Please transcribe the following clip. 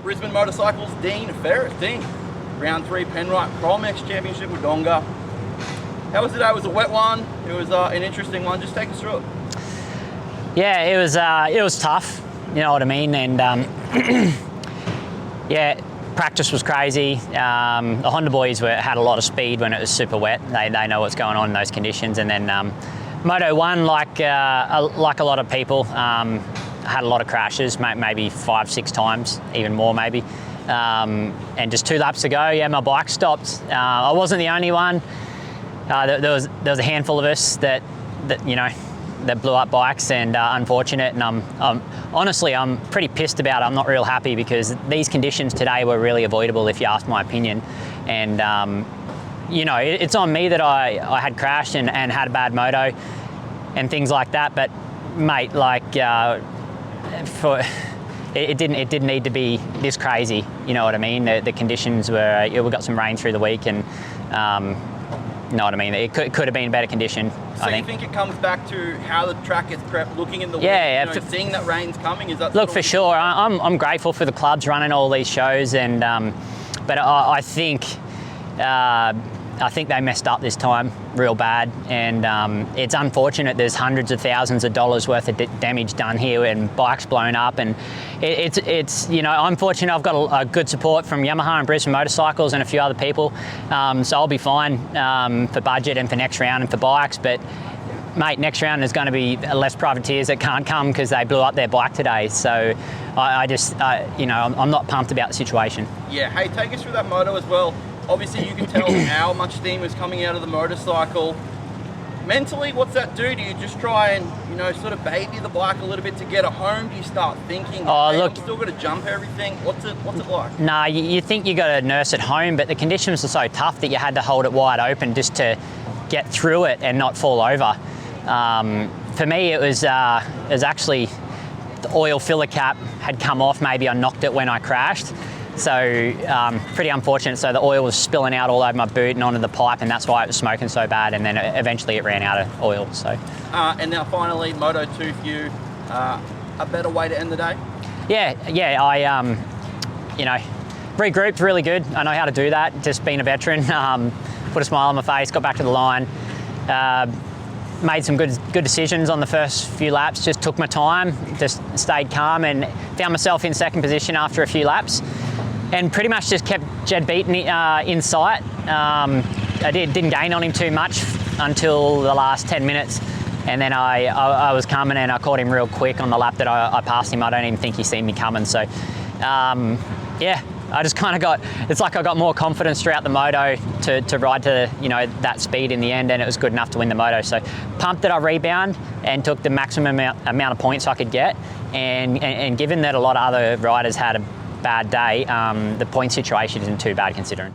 Brisbane Motorcycles, Dean Ferris. Dean, round 3 Penrite ProMX Championship, Wodonga. How was the day? It was a wet one. It was an interesting one. Just take us through it. Yeah, it was tough. You know what I mean? And yeah, practice was crazy. The Honda boys had a lot of speed when it was super wet. They know what's going on in those conditions. And then Moto 1, like a lot of people, had a lot of crashes, maybe 5-6 times, even more maybe. And just 2 laps to go, yeah, my bike stopped. I wasn't the only one. There was a handful of us that blew up bikes, and unfortunate. And honestly, I'm pretty pissed about it. I'm not real happy because these conditions today were really avoidable, if you ask my opinion. And it's on me that I had crashed and had a bad moto and things like that. But mate, like it didn't need to be this crazy. You know what I mean? The conditions were. We got some rain through the week, and you know what I mean? It could have been a better condition. So you think it comes back to how the track gets prepped, looking in the yeah, week, seeing that rain's coming? Is that look, for sure? I'm grateful for the clubs running all these shows, and but I think they messed up this time real bad, and it's unfortunate. There's hundreds of thousands of dollars worth of damage done here, and bikes blown up, and it's I'm fortunate. I've got a good support from Yamaha and Brisbane Motorcycles and a few other people, so I'll be fine for budget and for next round and for bikes. But mate, next round there's going to be less privateers that can't come because they blew up their bike today. So I'm not pumped about the situation. Yeah. Hey, take us through that moto as well. Obviously, you can tell how much steam is coming out of the motorcycle. Mentally, what's that do? Do you just try and, sort of baby the bike a little bit to get it home? Do you start thinking, oh, look, I'm still got to jump everything? What's it like? Nah, you think you got to nurse it home, but the conditions are so tough that you had to hold it wide open just to get through it and not fall over. For me, it was actually the oil filler cap had come off. Maybe I knocked it when I crashed. So pretty unfortunate. So the oil was spilling out all over my boot and onto the pipe, and that's why it was smoking so bad. And then eventually it ran out of oil. So. And now finally, Moto 2 for you. A better way to end the day? Yeah. I regrouped really good. I know how to do that. Just being a veteran, put a smile on my face, got back to the line. Made some good decisions on the first few laps. Just took my time, just stayed calm, and found myself in second position after a few laps. And pretty much just kept Jed Beaton in sight. I didn't gain on him too much until the last 10 minutes. And then I was coming, and I caught him real quick on the lap that I passed him. I don't even think he seen me coming. So, yeah, I just kind of it's like I got more confidence throughout the moto to ride to, that speed in the end, and it was good enough to win the moto. So pumped that I rebound and took the maximum amount of points I could get. And given that a lot of other riders had a bad day, the point situation isn't too bad considering.